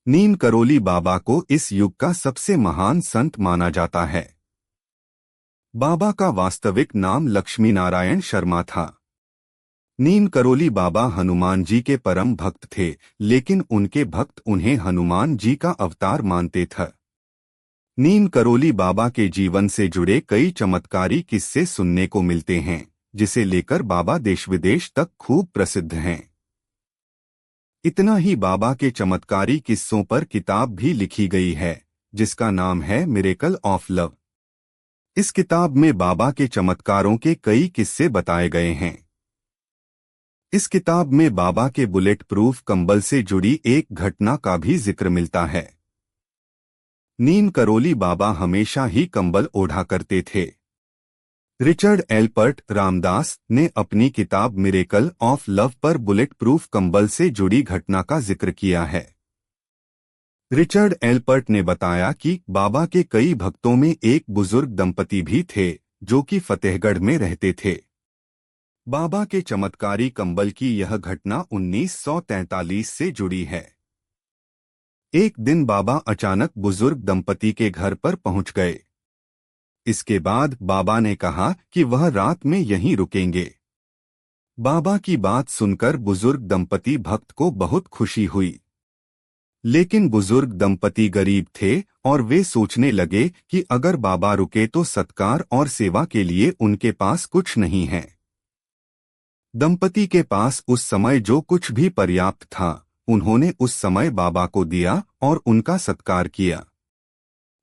नीम करोली बाबा को इस युग का सबसे महान संत माना जाता है। बाबा का वास्तविक नाम लक्ष्मी नारायण शर्मा था। नीम करोली बाबा हनुमान जी के परम भक्त थे, लेकिन उनके भक्त उन्हें हनुमान जी का अवतार मानते थे। नीम करोली बाबा के जीवन से जुड़े कई चमत्कारी किस्से सुनने को मिलते हैं, जिसे लेकर बाबा देश विदेश तक खूब प्रसिद्ध हैं। इतना ही, बाबा के चमत्कारी किस्सों पर किताब भी लिखी गई है, जिसका नाम है मिरेकल ऑफ लव। इस किताब में बाबा के चमत्कारों के कई किस्से बताए गए हैं। इस किताब में बाबा के बुलेट प्रूफ कंबल से जुड़ी एक घटना का भी जिक्र मिलता है। नीम करोली बाबा हमेशा ही कंबल ओढ़ा करते थे। रिचर्ड एल्पर्ट रामदास ने अपनी किताब मिरेकल ऑफ लव पर बुलेट प्रूफ कंबल से जुड़ी घटना का जिक्र किया है। रिचर्ड एल्पर्ट ने बताया कि बाबा के कई भक्तों में एक बुजुर्ग दंपति भी थे, जो कि फतेहगढ़ में रहते थे। बाबा के चमत्कारी कंबल की यह घटना 1943 से जुड़ी है। एक दिन बाबा अचानक बुजुर्ग दंपति के घर पर पहुंच गए। इसके बाद बाबा ने कहा कि वह रात में यहीं रुकेंगे। बाबा की बात सुनकर बुजुर्ग दंपति भक्त को बहुत खुशी हुई। लेकिन बुजुर्ग दंपति गरीब थे और वे सोचने लगे कि अगर बाबा रुके तो सत्कार और सेवा के लिए उनके पास कुछ नहीं है। दंपति के पास उस समय जो कुछ भी पर्याप्त था, उन्होंने उस समय बाबा को दिया और उनका सत्कार किया।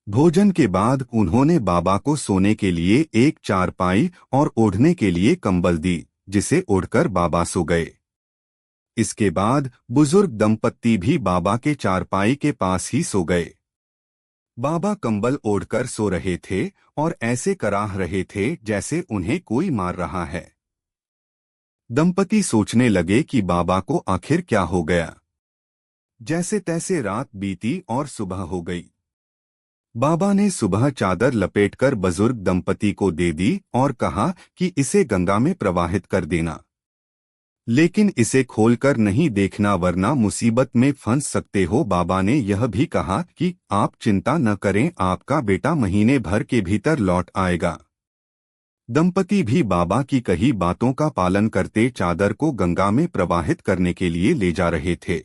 भोजन के बाद उन्होंने बाबा को सोने के लिए एक चारपाई और ओढ़ने के लिए कंबल दी, जिसे ओढ़कर बाबा सो गए। इसके बाद बुजुर्ग दंपत्ति भी बाबा के चारपाई के पास ही सो गए। बाबा कंबल ओढ़कर सो रहे थे और ऐसे कराह रहे थे जैसे उन्हें कोई मार रहा है। दंपति सोचने लगे कि बाबा को आखिर क्या हो गया। जैसे तैसे रात बीती और सुबह हो गई। बाबा ने सुबह चादर लपेटकर बुजुर्ग दंपति को दे दी और कहा कि इसे गंगा में प्रवाहित कर देना, लेकिन इसे खोलकर नहीं देखना वरना मुसीबत में फंस सकते हो। बाबा ने यह भी कहा कि आप चिंता न करें, आपका बेटा महीने भर के भीतर लौट आएगा। दंपति भी बाबा की कही बातों का पालन करते चादर को गंगा में प्रवाहित करने के लिए ले जा रहे थे।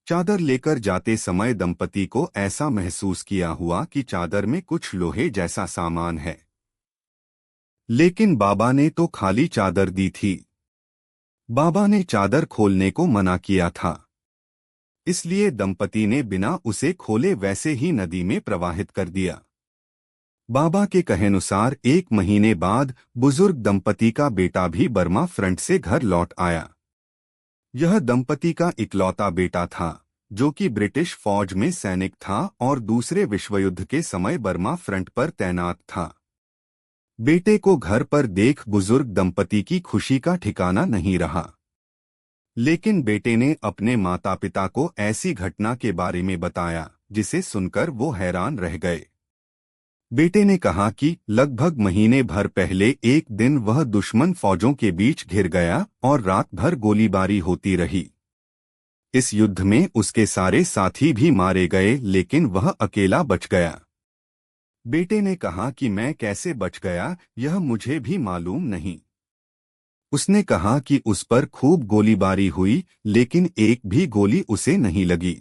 चादर लेकर जाते समय दंपति को ऐसा महसूस किया हुआ कि चादर में कुछ लोहे जैसा सामान है, लेकिन बाबा ने तो खाली चादर दी थी। बाबा ने चादर खोलने को मना किया था, इसलिए दंपति ने बिना उसे खोले वैसे ही नदी में प्रवाहित कर दिया। बाबा के कहेनुसार 1 महीने बाद बुजुर्ग दंपति का बेटा भी बर्मा फ्रंट से घर लौट आया। यह दंपति का इकलौता बेटा था, जो कि ब्रिटिश फौज में सैनिक था और दूसरे विश्वयुद्ध के समय बर्मा फ्रंट पर तैनात था। बेटे को घर पर देख बुजुर्ग दंपति की खुशी का ठिकाना नहीं रहा। लेकिन बेटे ने अपने माता पिता को ऐसी घटना के बारे में बताया जिसे सुनकर वो हैरान रह गए। बेटे ने कहा कि लगभग महीने भर पहले एक दिन वह दुश्मन फौजों के बीच घिर गया और रात भर गोलीबारी होती रही। इस युद्ध में उसके सारे साथी भी मारे गए, लेकिन वह अकेला बच गया। बेटे ने कहा कि मैं कैसे बच गया यह मुझे भी मालूम नहीं। उसने कहा कि उस पर खूब गोलीबारी हुई, लेकिन एक भी गोली उसे नहीं लगी।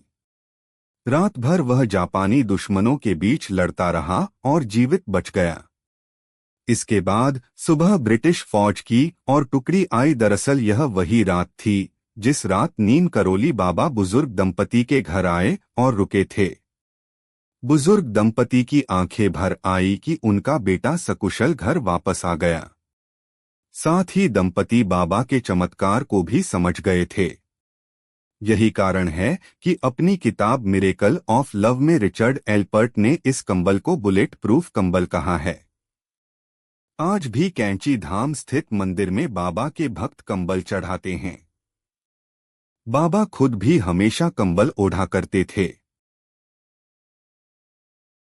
रात भर वह जापानी दुश्मनों के बीच लड़ता रहा और जीवित बच गया। इसके बाद सुबह ब्रिटिश फौज की और टुकड़ी आई। दरअसल यह वही रात थी जिस रात नीम करोली बाबा बुजुर्ग दंपति के घर आए और रुके थे। बुजुर्ग दंपति की आंखें भर आई कि उनका बेटा सकुशल घर वापस आ गया। साथ ही दंपति बाबा के चमत्कार को भी समझ गए थे। यही कारण है कि अपनी किताब मिरेकल ऑफ लव में रिचर्ड एल्पर्ट ने इस कंबल को बुलेट प्रूफ कंबल कहा है। आज भी कैंची धाम स्थित मंदिर में बाबा के भक्त कंबल चढ़ाते हैं। बाबा खुद भी हमेशा कंबल ओढ़ा करते थे।